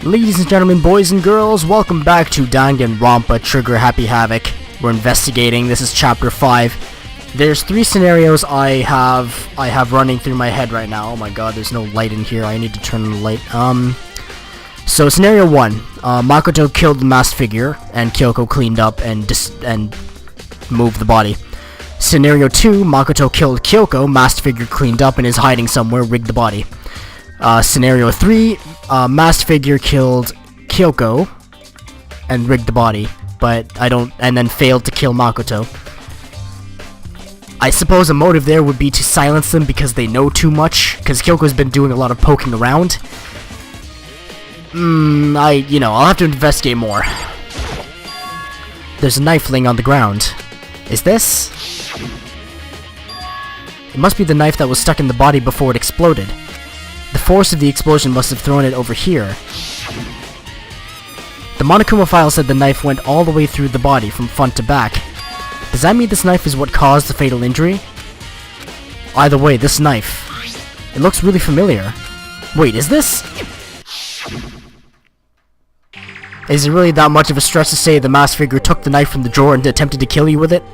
Ladies and gentlemen, boys and girls, welcome back to Danganronpa Trigger Happy Havoc. We're investigating. This is chapter 5. There's 3 scenarios I have running through my head right now. Oh my god, there's no light in here. I need to turn on the light. So scenario 1, Makoto killed the masked figure and Kyoko cleaned up and moved the body. Scenario 2, Makoto killed Kyoko, masked figure cleaned up and is hiding somewhere, rigged the body. Scenario 3, masked figure killed Kyoko and rigged the body, and then failed to kill Makoto. I suppose a motive there would be to silence them because they know too much, because Kyoko's been doing a lot of poking around. I'll have to investigate more. There's a knife laying on the ground. Is this? It must be the knife that was stuck in the body before it exploded. The force of the explosion must have thrown it over here. The Monokuma file said the knife went all the way through the body, from front to back. Does that mean this knife is what caused the fatal injury? Either way, this knife. It looks really familiar. Wait, is this? Is it really that much of a stretch to say the masked figure took the knife from the drawer and attempted to kill you with it?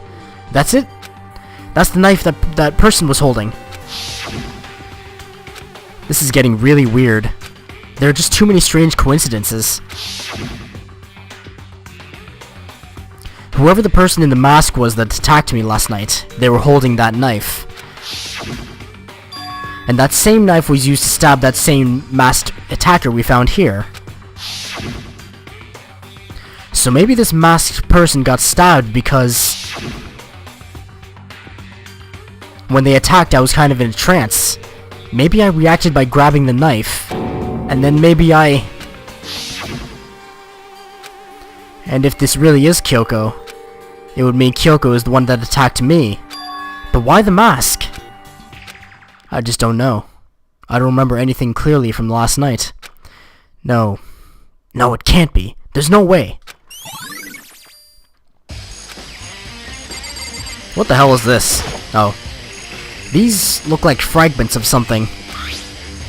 That's it? That's the knife that person was holding. This is getting really weird. There are just too many strange coincidences. Whoever the person in the mask was that attacked me last night, they were holding that knife. And that same knife was used to stab that same masked attacker we found here. So maybe this masked person got stabbed because when they attacked I was kind of in a trance. Maybe I reacted by grabbing the knife, and then maybe and if this really is Kyoko, it would mean Kyoko is the one that attacked me. But why the mask? I just don't know. I don't remember anything clearly from last night. No, it can't be. There's no way. What the hell is this? Oh. These look like fragments of something.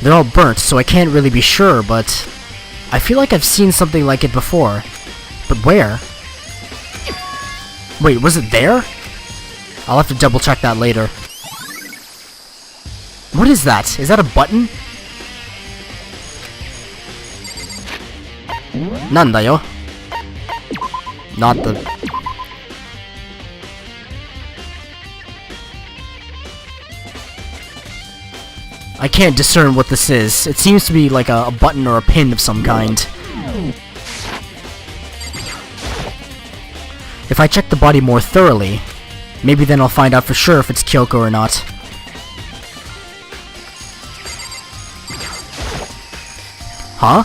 They're all burnt, so I can't really be sure, but I feel like I've seen something like it before. But where? Wait, was it there? I'll have to double check that later. What is that? Is that a button? Nandayo? Not the... I can't discern what this is. It seems to be like a button or a pin of some kind. If I check the body more thoroughly, maybe then I'll find out for sure if it's Kyoko or not. Huh?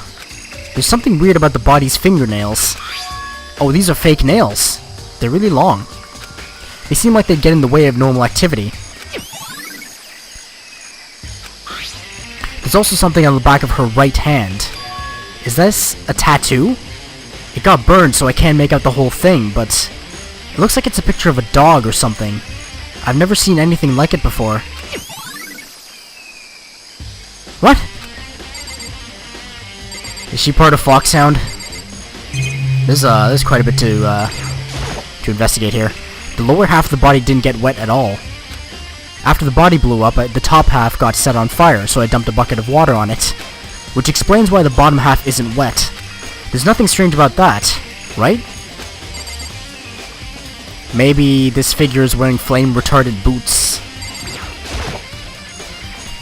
There's something weird about the body's fingernails. Oh, these are fake nails. They're really long. They seem like they'd get in the way of normal activity. There's also something on the back of her right hand. Is this a tattoo? It got burned, so I can't make out the whole thing, but it looks like it's a picture of a dog or something. I've never seen anything like it before. What? Is she part of Foxhound? There's quite a bit to investigate here. The lower half of the body didn't get wet at all. After the body blew up, the top half got set on fire, so I dumped a bucket of water on it. Which explains why the bottom half isn't wet. There's nothing strange about that, right? Maybe this figure is wearing flame-retardant boots.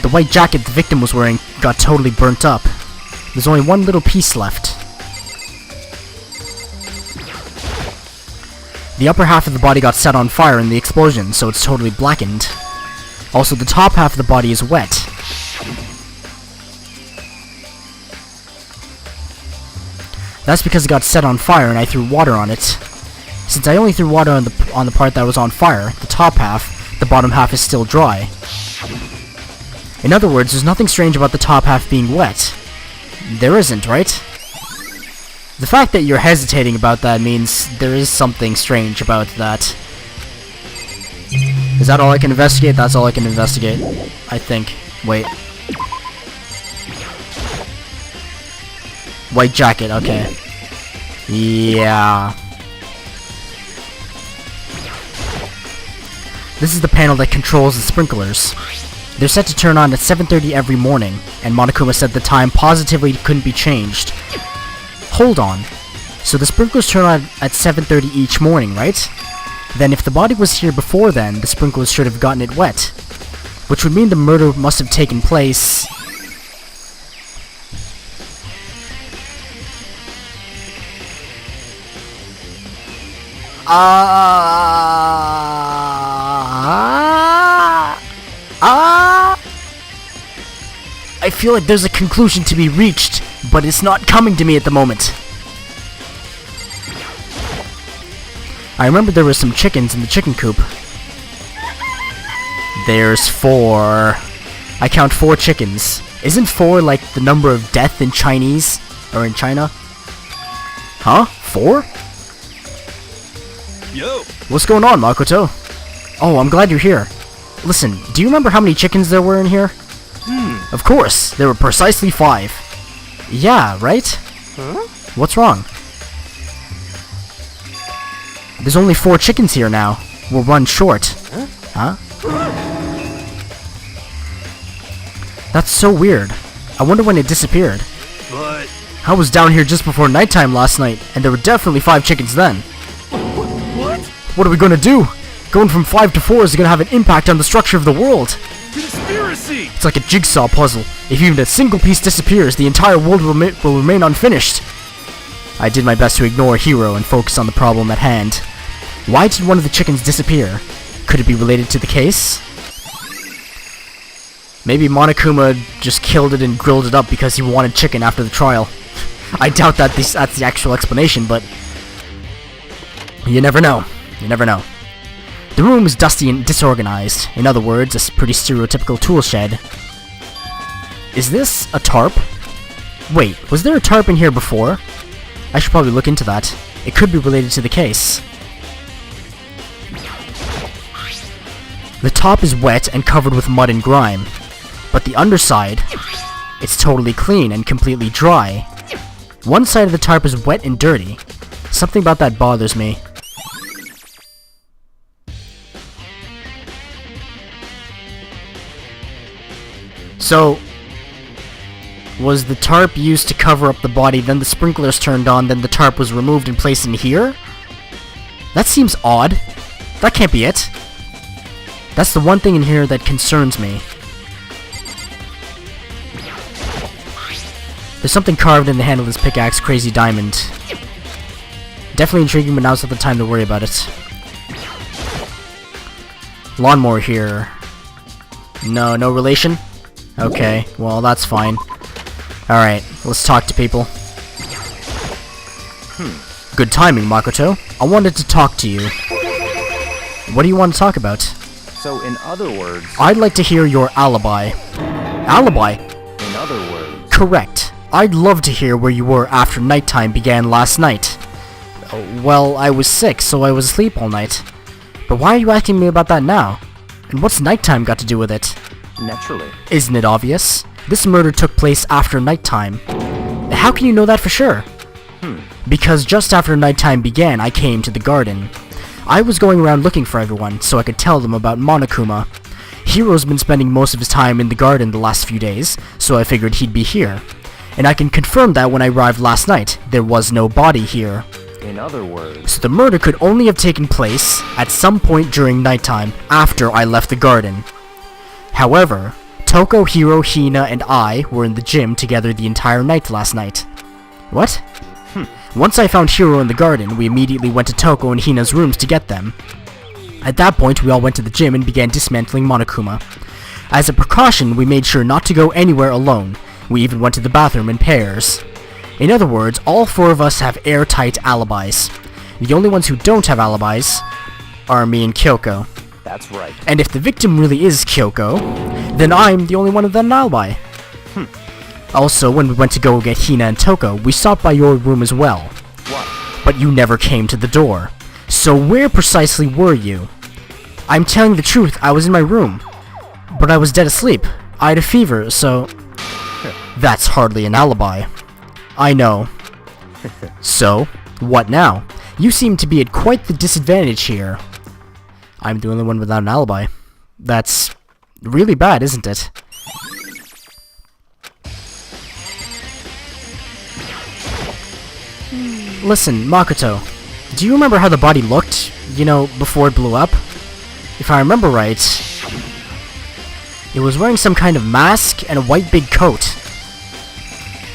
The white jacket the victim was wearing got totally burnt up. There's only one little piece left. The upper half of the body got set on fire in the explosion, so it's totally blackened. Also, the top half of the body is wet. That's because it got set on fire and I threw water on it. Since I only threw water on the part that was on fire, the top half, the bottom half is still dry. In other words, there's nothing strange about the top half being wet. There isn't, right? The fact that you're hesitating about that means there is something strange about that. Is that all I can investigate? That's all I can investigate. I think. Wait. White jacket, okay. Yeah. This is the panel that controls the sprinklers. They're set to turn on at 7:30 every morning, and Monokuma said the time positively couldn't be changed. Hold on. So the sprinklers turn on at 7:30 each morning, right? Then if the body was here before then, the sprinklers should have gotten it wet. Which would mean the murder must have taken place... I feel like there's a conclusion to be reached, but it's not coming to me at the moment. I remember there were some chickens in the chicken coop. There's 4. I count 4 chickens. Isn't 4 like the number of death in Chinese? Or in China? Huh? 4? Yo! What's going on, Makoto? Oh, I'm glad you're here. Listen, do you remember how many chickens there were in here? Of course, there were precisely 5. Yeah, right? Huh? What's wrong? There's only 4 chickens here now. We'll run short. Huh? That's so weird. I wonder when it disappeared. But... I was down here just before nighttime last night, and there were definitely 5 chickens then. What? What are we gonna do? Going from 5 to 4 is gonna have an impact on the structure of the world. Conspiracy! It's like a jigsaw puzzle. If even a single piece disappears, the entire world will remain unfinished. I did my best to ignore Hiro and focus on the problem at hand. Why did one of the chickens disappear? Could it be related to the case? Maybe Monokuma just killed it and grilled it up because he wanted chicken after the trial. I doubt that that's the actual explanation, but... you never know. You never know. The room is dusty and disorganized. In other words, a pretty stereotypical tool shed. Is this a tarp? Wait, was there a tarp in here before? I should probably look into that. It could be related to the case. The top is wet and covered with mud and grime. But the underside, it's totally clean and completely dry. One side of the tarp is wet and dirty. Something about that bothers me. So, was the tarp used to cover up the body, then the sprinklers turned on, then the tarp was removed and placed in here? That seems odd. That can't be it. That's the one thing in here that concerns me. There's something carved in the handle of this pickaxe, Crazy Diamond. Definitely intriguing, but now's not the time to worry about it. Lawnmower here. No relation? Okay, well that's fine. Alright, let's talk to people. Good timing, Makoto. I wanted to talk to you. What do you want to talk about? So in other words... I'd like to hear your alibi. Alibi? In other words... Correct. I'd love to hear where you were after nighttime began last night. Well, I was sick, so I was asleep all night. But why are you asking me about that now? And what's nighttime got to do with it? Naturally. Isn't it obvious? This murder took place after nighttime. How can you know that for sure? Because just after nighttime began, I came to the garden. I was going around looking for everyone, so I could tell them about Monokuma. Hiro's been spending most of his time in the garden the last few days, so I figured he'd be here. And I can confirm that when I arrived last night, there was no body here. In other words... So the murder could only have taken place at some point during nighttime, after I left the garden. However, Toko, Hiro, Hina, and I were in the gym together the entire night last night. What? Once I found Hiro in the garden, we immediately went to Toko and Hina's rooms to get them. At that point, we all went to the gym and began dismantling Monokuma. As a precaution, we made sure not to go anywhere alone. We even went to the bathroom in pairs. In other words, all 4 of us have airtight alibis. The only ones who don't have alibis are me and Kyoko. That's right. And if the victim really is Kyoko, then I'm the only one with an alibi. Also, when we went to go get Hina and Toko, we stopped by your room as well. What? But you never came to the door. So where precisely were you? I'm telling the truth, I was in my room. But I was dead asleep. I had a fever, so... That's hardly an alibi. I know. So, what now? You seem to be at quite the disadvantage here. I'm the only one without an alibi. That's really bad, isn't it? Listen, Makoto, do you remember how the body looked, you know, before it blew up? If I remember right, it was wearing some kind of mask and a white big coat.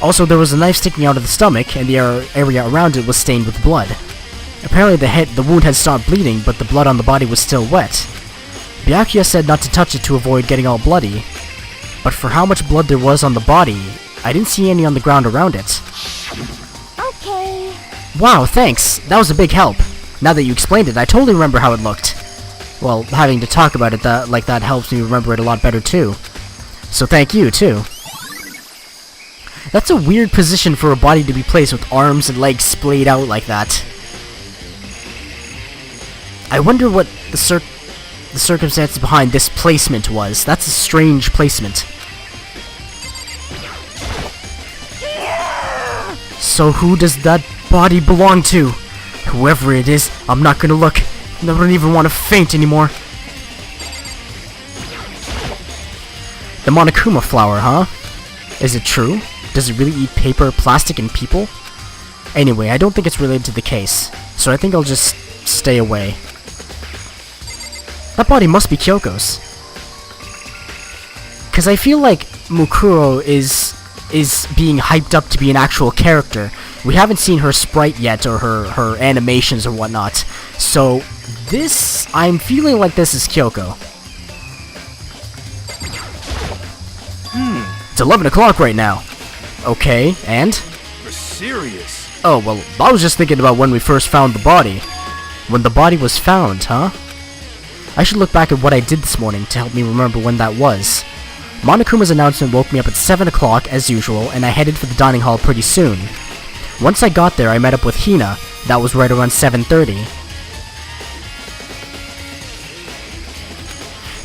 Also, there was a knife sticking out of the stomach, and the area around it was stained with blood. Apparently the wound had stopped bleeding, but the blood on the body was still wet. Byakuya said not to touch it to avoid getting all bloody, but for how much blood there was on the body, I didn't see any on the ground around it. Okay. Wow, thanks! That was a big help. Now that you explained it, I totally remember how it looked. Well, having to talk about it like that helps me remember it a lot better too. So thank you, too. That's a weird position for a body to be placed with arms and legs splayed out like that. I wonder what the circumstances behind this placement was. That's a strange placement. So who does that body belong to? Whoever it is, I'm not gonna look. I don't even want to faint anymore. The Monokuma flower, huh? Is it true? Does it really eat paper, plastic, and people? Anyway, I don't think it's related to the case, so I think I'll just stay away. That body must be Kyoko's. Cause I feel like Mukuro is being hyped up to be an actual character. We haven't seen her sprite yet, or her animations or whatnot. So this, I'm feeling like this is Kyoko. It's 11 o'clock right now. Okay, and? You're serious? Oh, well, I was just thinking about when we first found the body. When the body was found, huh? I should look back at what I did this morning to help me remember when that was. Monokuma's announcement woke me up at 7 o'clock, as usual, and I headed for the dining hall pretty soon. Once I got there, I met up with Hina. That was right around 7:30.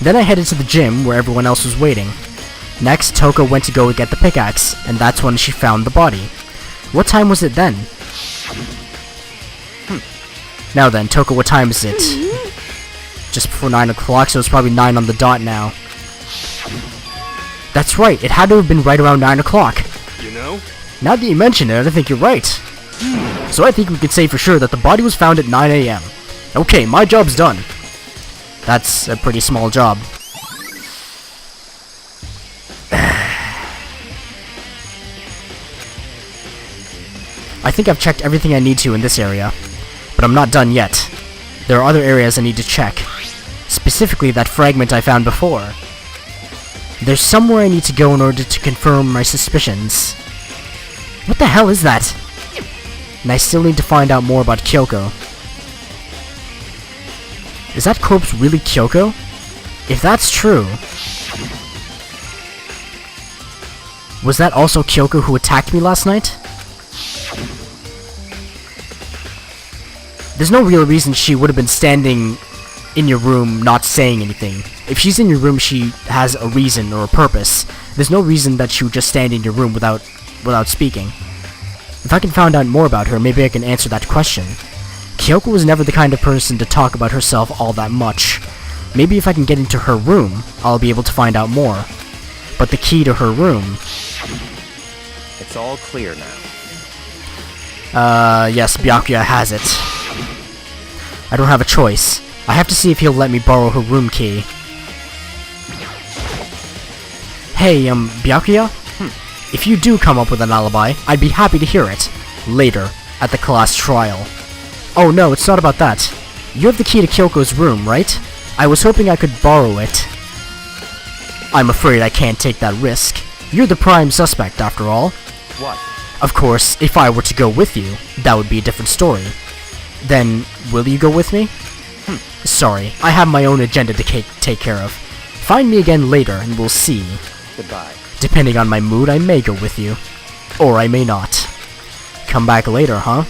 Then I headed to the gym, where everyone else was waiting. Next, Toko went to go get the pickaxe, and that's when she found the body. What time was it then? Now then, Toko, what time is it? Just before 9 o'clock, so it's probably 9 on the dot now. That's right, it had to have been right around 9 o'clock. You know? Now that you mention it, I think you're right. So I think we can say for sure that the body was found at 9 AM. Okay, my job's done. That's a pretty small job. I think I've checked everything I need to in this area, but I'm not done yet. There are other areas I need to check. Specifically that fragment I found before. There's somewhere I need to go in order to confirm my suspicions. What the hell is that? And I still need to find out more about Kyoko. Is that corpse really Kyoko? If that's true... Was that also Kyoko who attacked me last night? There's no real reason she would have been standing in your room not saying anything. If she's in your room, she has a reason or a purpose. There's no reason that she would just stand in your room without speaking. If I can find out more about her, maybe I can answer that question. Kyoko was never the kind of person to talk about herself all that much. Maybe if I can get into her room, I'll be able to find out more. But the key to her room... It's all clear now. Yes, Byakuya has it. I don't have a choice. I have to see if he'll let me borrow her room key. Hey, Byakuya? If you do come up with an alibi, I'd be happy to hear it. Later, at the class trial. Oh no, it's not about that. You have the key to Kyoko's room, right? I was hoping I could borrow it. I'm afraid I can't take that risk. You're the prime suspect, after all. What? Of course, if I were to go with you, that would be a different story. Then, will you go with me? Sorry, I have my own agenda to take care of. Find me again later, and we'll see. Goodbye. Depending on my mood, I may go with you. Or I may not. Come back later, huh?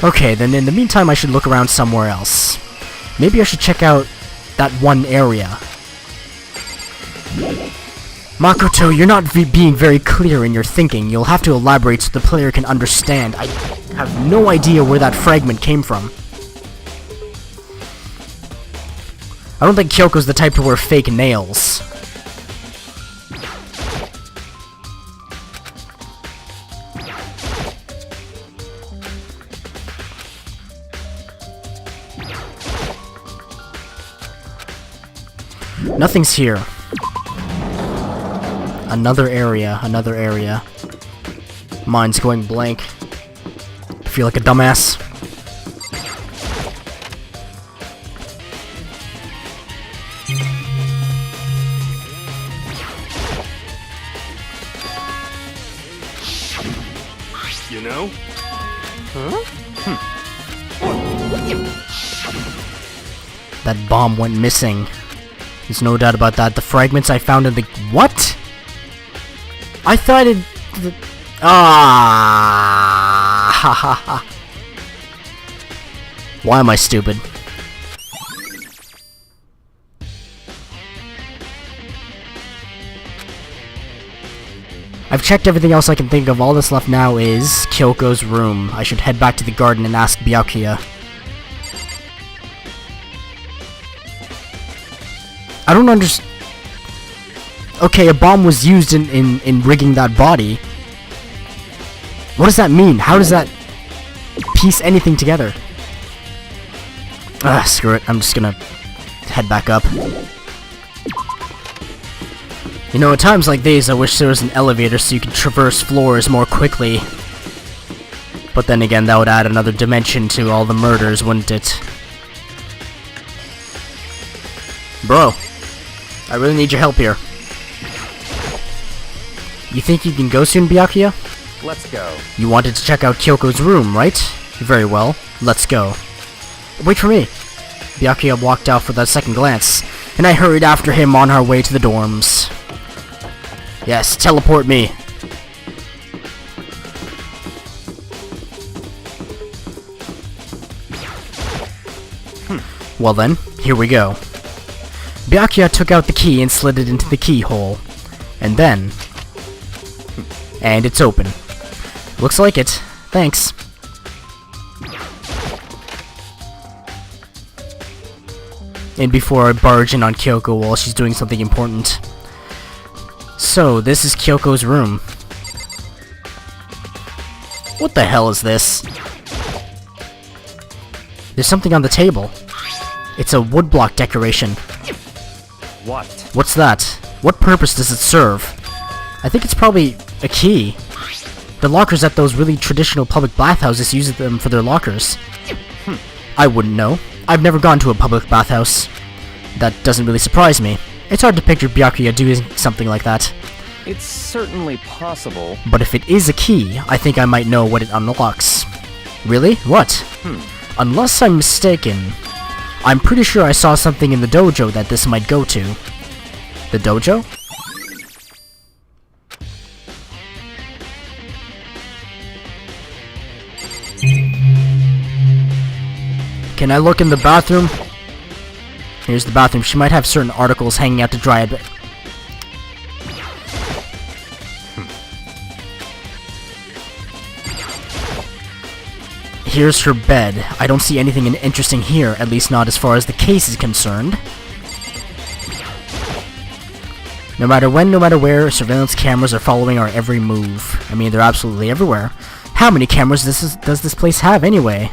Okay, then in the meantime I should look around somewhere else. Maybe I should check out that one area. Makoto, you're not being very clear in your thinking. You'll have to elaborate so the player can understand. I have no idea where that fragment came from. I don't think Kyoko's the type to wear fake nails. Nothing's here. Another area. Mine's going blank. I feel like a dumbass. You know? That bomb went missing. There's no doubt about that. The fragments I found in the... What? I thought it... Ha ha ha. Why am I stupid? I've checked everything else I can think of. All that's left now is Kyoko's room. I should head back to the garden and ask Byakuya. I don't understand. Okay, a bomb was used in rigging that body. What does that mean? How does that piece anything together? Screw it. I'm just gonna head back up. You know, at times like these, I wish there was an elevator so you could traverse floors more quickly. But then again, that would add another dimension to all the murders, wouldn't it? Bro, I really need your help here. You think you can go soon, Byakuya? Let's go. You wanted to check out Kyoko's room, right? Very well. Let's go. Wait for me. Byakuya walked out for that second glance, and I hurried after him on our way to the dorms. Yes, teleport me. Well then, here we go. Byakuya took out the key and slid it into the keyhole. And then... And it's open. Looks like it. Thanks. And before I barge in on Kyoko while she's doing something important. So, this is Kyoko's room. What the hell is this? There's something on the table. It's a woodblock decoration. What? What's that? What purpose does it serve? I think it's probably a key. The lockers at those really traditional public bathhouses use them for their lockers. I wouldn't know. I've never gone to a public bathhouse. That doesn't really surprise me. It's hard to picture Byakuya doing something like that. It's certainly possible. But if it is a key, I think I might know what it unlocks. Really? What? Unless I'm mistaken, I'm pretty sure I saw something in the dojo that this might go to. The dojo? Can I look in the bathroom? Here's the bathroom. She might have certain articles hanging out to dry a bit. Here's her bed. I don't see anything interesting here, at least not as far as the case is concerned. No matter when, no matter where, surveillance cameras are following our every move. I mean, they're absolutely everywhere. How many cameras does this place have, anyway?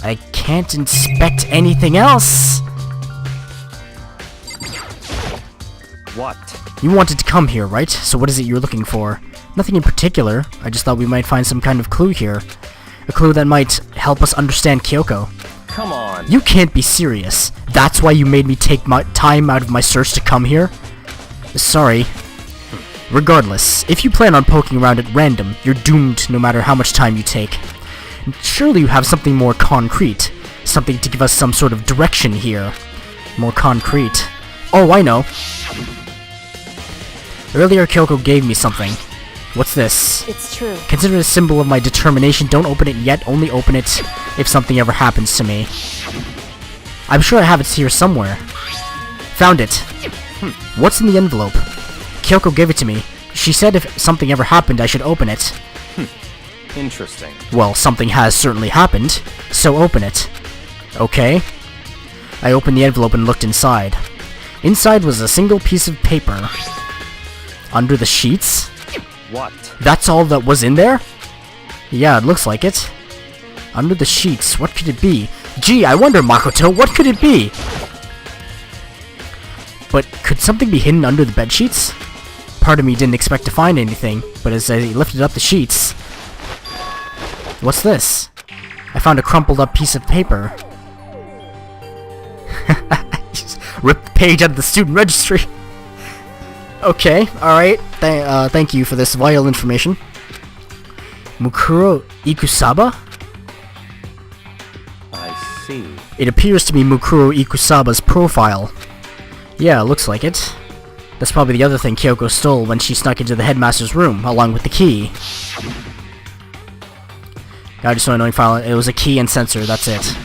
I can't inspect anything else! What? You wanted to come here, right? So what is it you're looking for? Nothing in particular. I just thought we might find some kind of clue here. A clue that might help us understand Kyoko. Come on. You can't be serious. That's why you made me take my time out of my search to come here? Sorry. Regardless, if you plan on poking around at random, you're doomed no matter how much time you take. Surely you have something more concrete. Something to give us some sort of direction here. More concrete. Oh, I know. Earlier, Kyoko gave me something. What's this? It's true. Consider it a symbol of my determination. Don't open it yet. Only open it if something ever happens to me. I'm sure I have it here somewhere. Found it. What's in the envelope? Kyoko gave it to me. She said if something ever happened, I should open it. Interesting. Well, something has certainly happened, so open it. Okay. I opened the envelope and looked inside. Inside was a single piece of paper. Under the sheets? What? That's all that was in there? Yeah, it looks like it. Under the sheets, what could it be? Gee, I wonder, Makoto, what could it be? But could something be hidden under the bed sheets? Part of me didn't expect to find anything, but as I lifted up the sheets... What's this? I found a crumpled up piece of paper. Just ripped the page out of the student registry. Okay, alright. Thank you for this vital information. Mukuro Ikusaba? I see. It appears to be Mukuro Ikusaba's profile. Yeah, looks like it. That's probably the other thing Kyoko stole when she snuck into the headmaster's room, along with the key. God, just so annoying file. It was a key and sensor, that's it.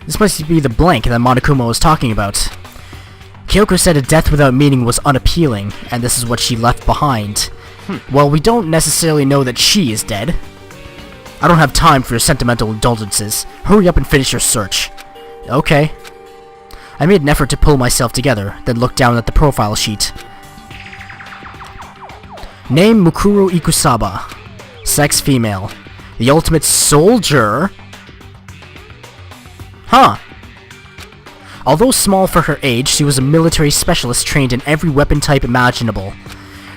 This must be the blank that Monokuma was talking about. Kyoko said a death without meaning was unappealing, and this is what she left behind. Well, we don't necessarily know that she is dead. I don't have time for your sentimental indulgences. Hurry up and finish your search. Okay. I made an effort to pull myself together, then looked down at the profile sheet. Name Mukuro Ikusaba. Sex female. The ultimate soldier? Huh. Although small for her age, she was a military specialist trained in every weapon type imaginable.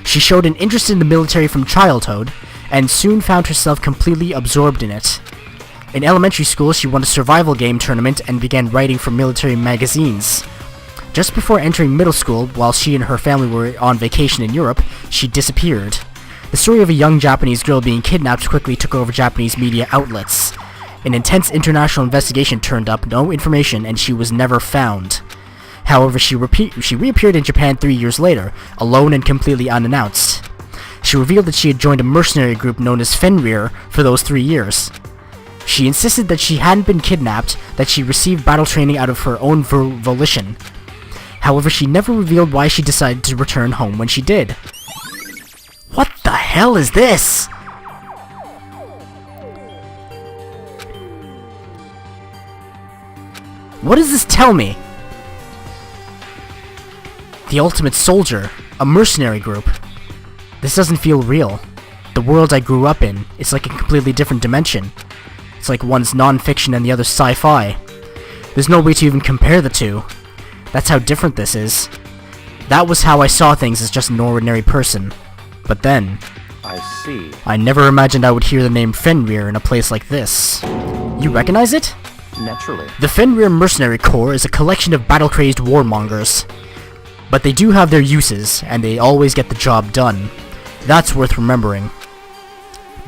She showed an interest in the military from childhood, and soon found herself completely absorbed in it. In elementary school, she won a survival game tournament and began writing for military magazines. Just before entering middle school, while she and her family were on vacation in Europe, she disappeared. The story of a young Japanese girl being kidnapped quickly took over Japanese media outlets. An intense international investigation turned up no information, and she was never found. However, she reappeared in Japan 3 years later, alone and completely unannounced. She revealed that she had joined a mercenary group known as Fenrir for those 3 years. She insisted that she hadn't been kidnapped, that she received battle training out of her own volition. However, she never revealed why she decided to return home when she did. What the hell is this? What does this tell me? The ultimate soldier, a mercenary group. This doesn't feel real. The world I grew up in, it's like a completely different dimension. It's like one's non-fiction and the other's sci-fi. There's no way to even compare the two. That's how different this is. That was how I saw things as just an ordinary person. But then... I see. I never imagined I would hear the name Fenrir in a place like this. You recognize it? Naturally. The Fenrir Mercenary Corps is a collection of battle-crazed warmongers. But they do have their uses, and they always get the job done. That's worth remembering.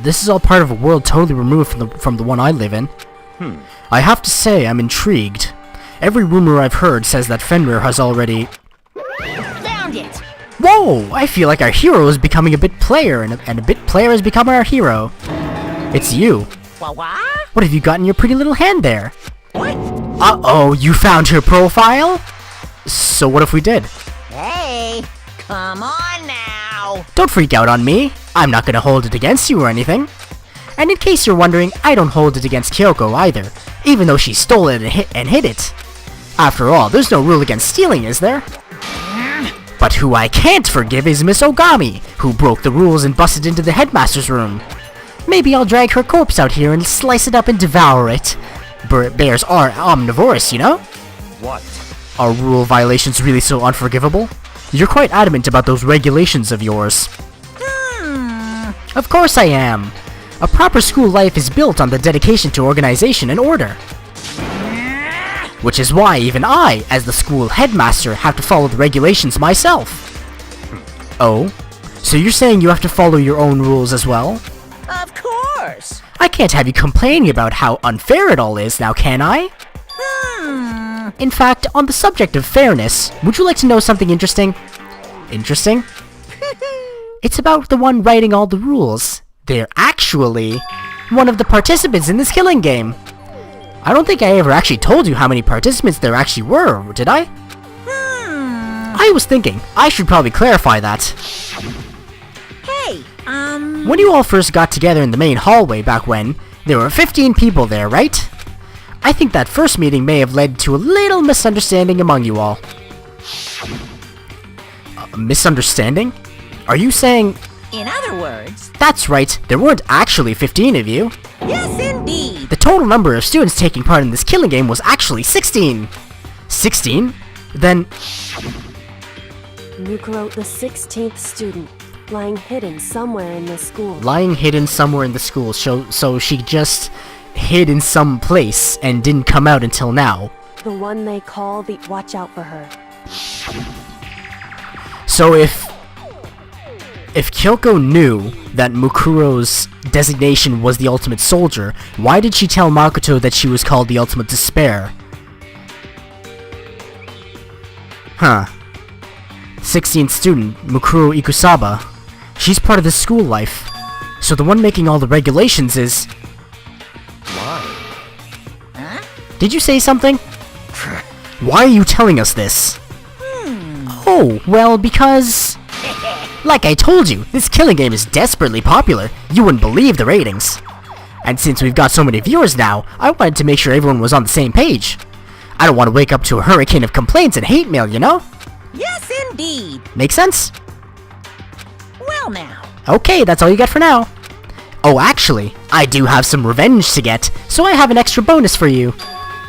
This is all part of a world totally removed from the one I live in. I have to say, I'm intrigued. Every rumor I've heard says that Fenrir has already... Found it! Whoa! I feel like our hero is becoming a bit player, and a bit player has become our hero. It's you. What? What have you got in your pretty little hand there? What? Uh-oh, you found her profile? So what if we did? Hey, come on now! Don't freak out on me. I'm not gonna hold it against you or anything. And in case you're wondering, I don't hold it against Kyoko either, even though she stole it and hid it. After all, there's no rule against stealing, is there? But who I can't forgive is Miss Ogami, who broke the rules and busted into the headmaster's room. Maybe I'll drag her corpse out here and slice it up and devour it. Bears are omnivorous, you know? What? Are rule violations really so unforgivable? You're quite adamant about those regulations of yours. Of course I am. A proper school life is built on the dedication to organization and order. Which is why even I, as the school headmaster, have to follow the regulations myself. Oh? So you're saying you have to follow your own rules as well? Of course! I can't have you complaining about how unfair it all is now, can I? In fact, on the subject of fairness, would you like to know something interesting? Interesting? It's about the one writing all the rules. They're actually one of the participants in this killing game. I don't think I ever actually told you how many participants there actually were, did I? I was thinking, I should probably clarify that. Hey, When you all first got together in the main hallway back when, there were 15 people there, right? I think that first meeting may have led to a little misunderstanding among you all. A misunderstanding? Are you saying... in other words, That's right, there weren't actually 15 of you. yes indeed. The total number of students taking part in this killing game was actually 16. 16? Then... Mukuro, the 16th student, lying hidden somewhere in the school. lying hidden somewhere in the school, so she just hid in some place and didn't come out until now. The one they call the Watch Out for Her. So if Kyoko knew that Mukuro's designation was the Ultimate Soldier, why did she tell Makoto that she was called the Ultimate Despair? Huh. 16th student, Mukuro Ikusaba. She's part of the school life. So the one making all the regulations is... Why? Did you say something? Why are you telling us this? Oh, well, because... like I told you, this killing game is desperately popular. You wouldn't believe the ratings. And since we've got so many viewers now, I wanted to make sure everyone was on the same page. I don't want to wake up to a hurricane of complaints and hate mail, you know? Yes indeed. Make sense? Well now. Okay, that's all you get for now. Oh, actually, I do have some revenge to get, so I have an extra bonus for you.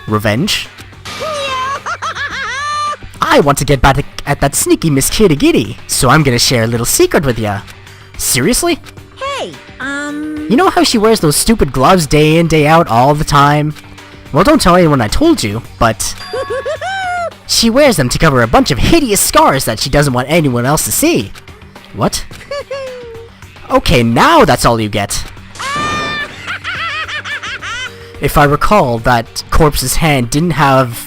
Revenge? I want to get back at that sneaky Miss Kirigiri, so I'm gonna share a little secret with ya. Seriously? Hey, You know how she wears those stupid gloves day in, day out, all the time? Well, don't tell anyone I told you, but... she wears them to cover a bunch of hideous scars that she doesn't want anyone else to see. What? Okay, now that's all you get. If I recall, that corpse's hand didn't have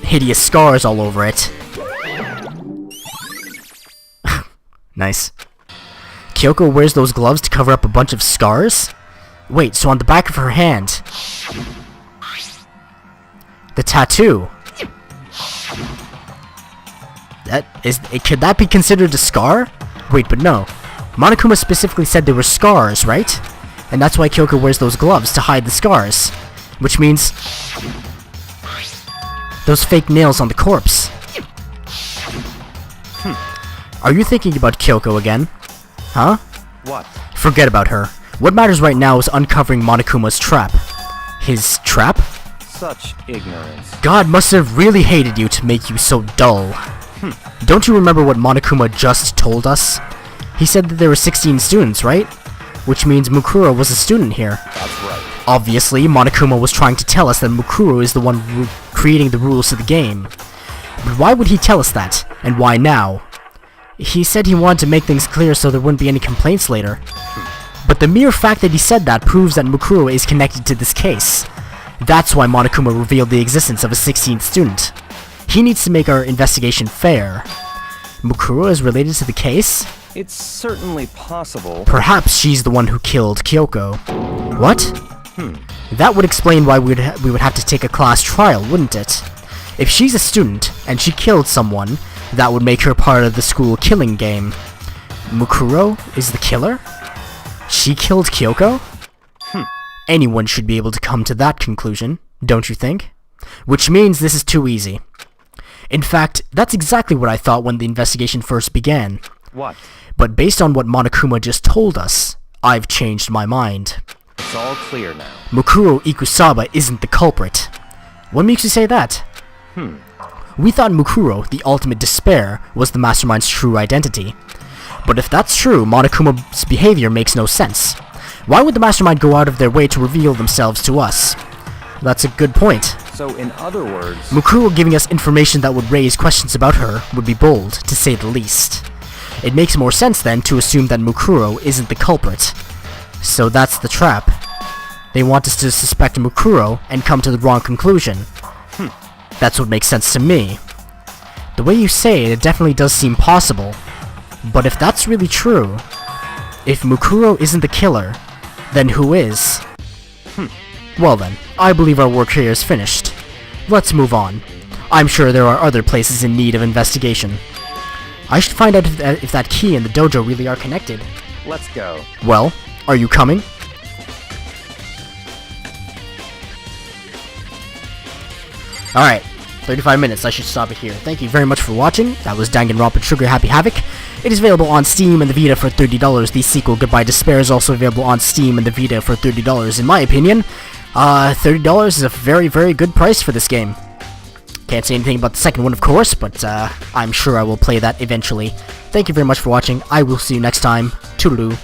hideous scars all over it. Nice. Kyoko wears those gloves to cover up a bunch of scars? Wait, so on the back of her hand... the tattoo... could that be considered a scar? Wait, but no. Monokuma specifically said they were scars, right? And that's why Kyoko wears those gloves, to hide the scars. Which means... those fake nails on the corpse. Are you thinking about Kyoko again? Huh? What? Forget about her. What matters right now is uncovering Monokuma's trap. His trap? Such ignorance. God must have really hated you to make you so dull. Don't you remember what Monokuma just told us? He said that there were 16 students, right? Which means Mukuro was a student here. That's right. Obviously, Monokuma was trying to tell us that Mukuro is the one creating the rules to the game. But why would he tell us that? And why now? He said he wanted to make things clear so there wouldn't be any complaints later. But the mere fact that he said that proves that Mukuro is connected to this case. That's why Monokuma revealed the existence of a 16th student. He needs to make our investigation fair. Mukuro is related to the case? It's certainly possible. Perhaps she's the one who killed Kyoko. What? That would explain why we would have to take a class trial, wouldn't it? If she's a student, and she killed someone, that would make her part of the school killing game. Mukuro is the killer? She killed Kyoko? Anyone should be able to come to that conclusion, don't you think? Which means this is too easy. In fact, that's exactly what I thought when the investigation first began. What? But based on what Monokuma just told us, I've changed my mind. It's all clear now. Mukuro Ikusaba isn't the culprit. What makes you say that? We thought Mukuro, the ultimate despair, was the mastermind's true identity. But if that's true, Monokuma's behavior makes no sense. Why would the mastermind go out of their way to reveal themselves to us? That's a good point. So, in other words... Mukuro giving us information that would raise questions about her would be bold, to say the least. It makes more sense then to assume that Mukuro isn't the culprit. So that's the trap. They want us to suspect Mukuro and come to the wrong conclusion. That's what makes sense to me. The way you say it, it definitely does seem possible. But if that's really true, if Mukuro isn't the killer, then who is? Well then, I believe our work here is finished. Let's move on. I'm sure there are other places in need of investigation. I should find out if that key and the dojo really are connected. Let's go. Well, are you coming? Alright, 35 minutes, I should stop it here. Thank you very much for watching. That was Danganronpa Trigger Happy Havoc. It is available on Steam and the Vita for $30. The sequel, Goodbye Despair, is also available on Steam and the Vita for $30. In my opinion, $30 is a very, very good price for this game. Can't say anything about the second one, of course, but I'm sure I will play that eventually. Thank you very much for watching. I will see you next time. Toodaloo.